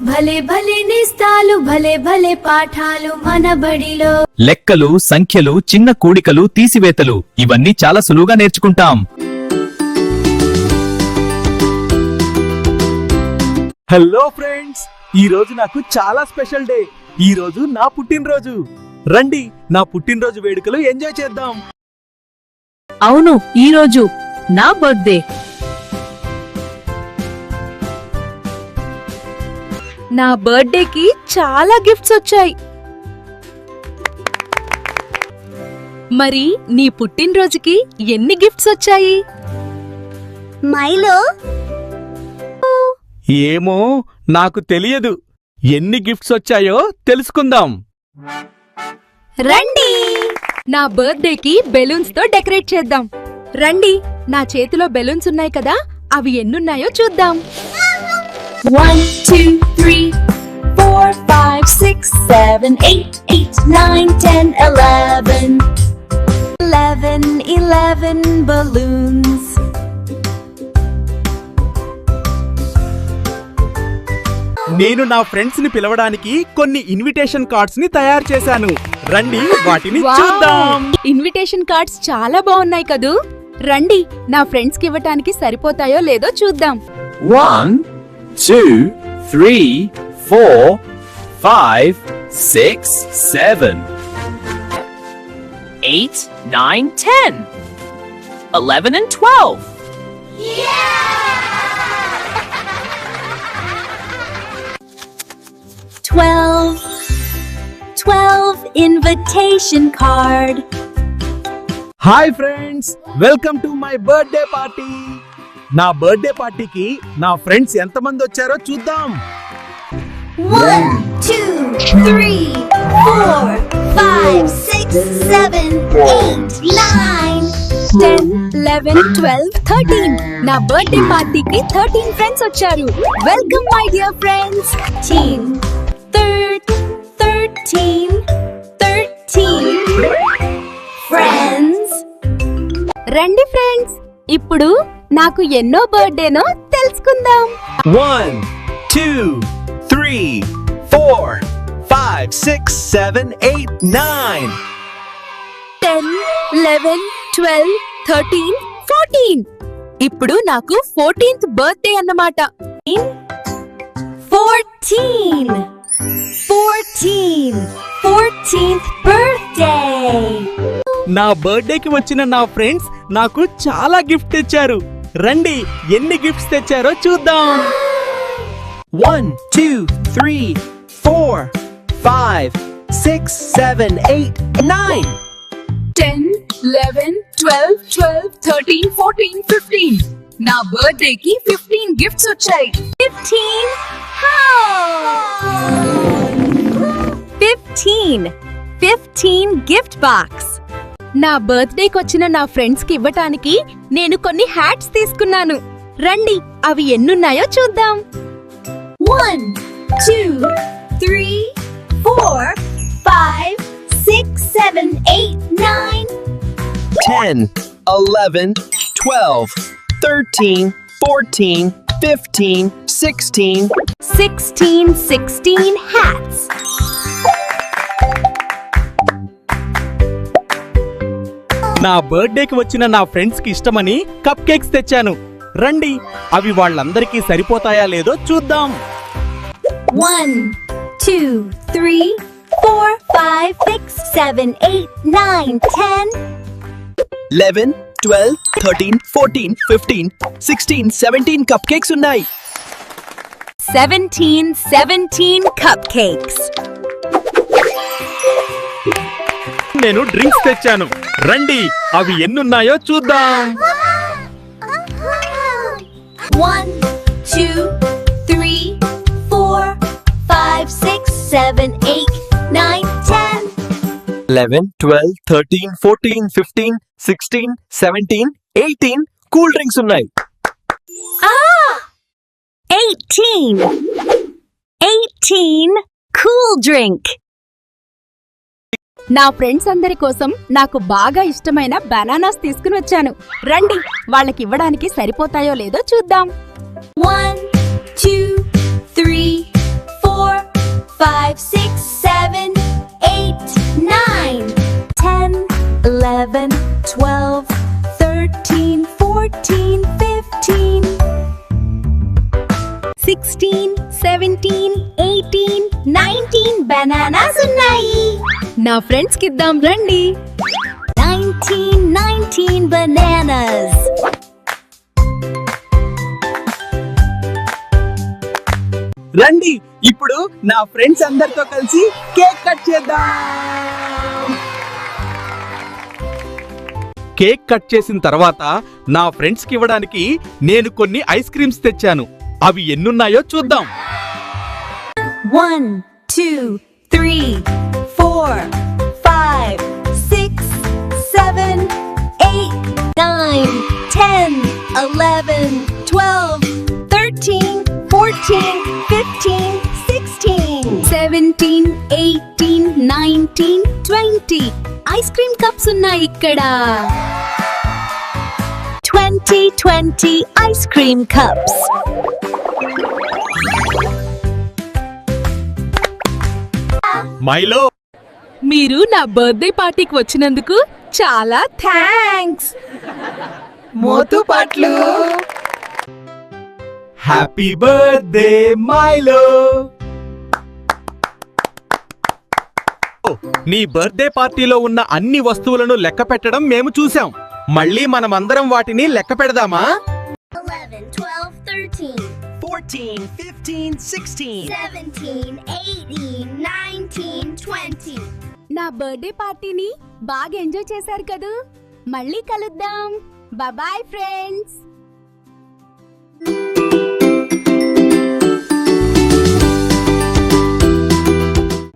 భలే భలే నిస్తాలు భలే భలే పాఠాలు మన బడిలో. లెక్కలు, సంఖ్యలు, చిన్న కూడికలు, తీసివేతలు ఇవన్నీ చాలా సులువుగా నేర్చుకుంటాం. హలో ఫ్రెండ్స్, ఈ రోజు నాకు చాలా స్పెషల్ డే. ఈ రోజు నా పుట్టినరోజు. రండి, నా పుట్టినరోజు వేడుకలు ఎంజాయ్ చేద్దాం. అవును, ఈ రోజు నా బర్త్డే. నా బర్త్డేకి చాలా గిఫ్ట్స్ వచ్చాయి. మరి నీ పుట్టినరోజుకి ఎన్ని గిఫ్ట్స్ వచ్చాయి? మైలో ఏమో, నాకు తెలియదు. ఎన్ని గిఫ్ట్స్ వచ్చాయో తెలుసుకుందాం. రండి, నా బర్త్డేకి బెలూన్స్ తో డెకరేట్ చేద్దాం. రండి, నా చేతిలో బెలూన్స్ ఉన్నాయి కదా, అవి ఎన్నున్నాయో చూద్దాం. 1 2 3 4 5 6 7 8 8 9 10 11 11 balloons. నేను నా ఫ్రెండ్స్ ని పిలవడానికి కొన్ని ఇన్విటేషన్ కార్డ్స్ ని తయారు చేశాను. రండి, వాటిని చూద్దాం. ఇన్విటేషన్ కార్డ్స్ చాలా బాగున్నాయి కదూ. రండి, నా ఫ్రెండ్స్ కి ఇవ్వటానికి సరిపోతాయో లేదో చూద్దాం. 1 2 3 4 5 6 7 8 9 10 11 and 12. 12 invitation card. Hi friends, welcome to my birthday party. నా బర్త్డే పార్టీకి నా ఫ్రెండ్స్ ఎంతమంది వచ్చారో చూద్దాం. 1 2 3 4 5 6 7 8 9 10 11 12 13. నా బర్త్డే పార్టీకి 13 ఫ్రెండ్స్ వచ్చారు. Welcome my dear friends. 13 friends. రండి ఫ్రెండ్స్, ఇప్పుడు నాకు ఎన్నో బర్త్డేనో తెలుసుకుందాం. 1 2 3 4 5 6 7 8 9 10 11 12 13 14. ఇప్పుడు నాకు 14th బర్త్డే అన్నమాట. 14th birthday. నా బర్త్డేకి వచ్చిన నా ఫ్రెండ్స్ నాకు చాలా గిఫ్ట్ తెచ్చారు. రండి, ఎన్ని గిఫ్ట్స్ తెచ్చారో చూద్దాం. 1 2 3 4 5 6 7 8 9 10 11 12 12 13 14 15. నా బర్త్డేకి 15 గిఫ్ట్స్ వచ్చాయి. 15 గిఫ్ట్ బాక్స్. నా బర్త్డేకి వచ్చిన నా ఫ్రెండ్స్ కి ఇవ్వటానికి నేను కొన్ని హ్యాట్స్ తీసుకున్నాను. రండి, అవి ఎన్నున్నాయో చూద్దాం. 1 2 3 4 5 6 7 8 9 10, 11, 12, 13, 14, 15, 16. 16 hats. నా బర్త్డేకి వచ్చిన నా ఫ్రెండ్స్ కి ఇష్టమని కప్ కేక్స్ తెచ్చాను. రండి, అవి వాళ్ళందరికీ సరిపోతాయా లేదో చూద్దాం. 1 2 3 4 5 6 7 8 9 10 11, 12, 13, 14, 15, 16, 17 cupcakes ఉన్నాయి. 17 cupcakes. నేను డ్రింక్స్ తెచ్చాను. రండి, అవి ఎన్నున్నాయో చూద్దాం. 1 2 3 4 5 6 7 8 9 10 11, 12, 13, 14, 15, 16, 17, 18 కూల్ డ్రింక్స్ ఉన్నాయి. 18 కూల్ డ్రింక్. నా ఫ్రెండ్స్ అందరి కోసం నాకు బాగా ఇష్టమైన బనానాస్ తీసుకుని వచ్చాను. రండి, వాళ్ళకి ఇవ్వడానికి సరిపోతాయో లేదో చూద్దాం. 1 2 3 5, 6, 7, 8, 9, 10, 11, 12, 13, 14, 15, 16, 17, 18, 19 బనానాస్ ఉన్నాయి. నా ఫ్రెండ్స్ కి ఇద్దాం రండి. 19 bananas. రండి ఇప్పుడు నా ఫ్రెండ్స్ అందరితో కలిసి కేక్ కట్ చేద్దాం. కేక్ కట్ చేసిన తర్వాత నా ఫ్రెండ్స్ కి ఇవ్వడానికి నేను కొన్ని ఐస్ క్రీమ్స్ తెచ్చాను. అవి ఎన్నున్నాయో చూద్దాం. 1, 2, 3, 4, 5, 6, 7, 8, 9, 10, 11, 12, 13, 14, 15, 16, 17, 18, 19, 20. ఐస్ క్రీమ్ కప్స్ ఉన్నాయి ఇక్కడ. 20 ice cream cups. మైలో మీరు నా బర్త్డే పార్టీకి వచ్చినందుకు చాలా థ్యాంక్స్. మోతు పట్లు. హ్యాపీ బర్త్డే మైలో. నీ బర్త్డే పార్టీలో ఉన్న అన్ని వస్తువులను లెక్క పెట్టడం మేము చూసాం. మళ్ళీ మనమందరం వాటిని లెక్క పెడదామా? 11, 12, 13, 14, 15, 16. 17, 18, 19, 20. నా బర్త్డే పార్టీని బాగా ఎంజాయ్ చేశారు కదూ. మళ్ళీ కలుద్దాం. Bye friends.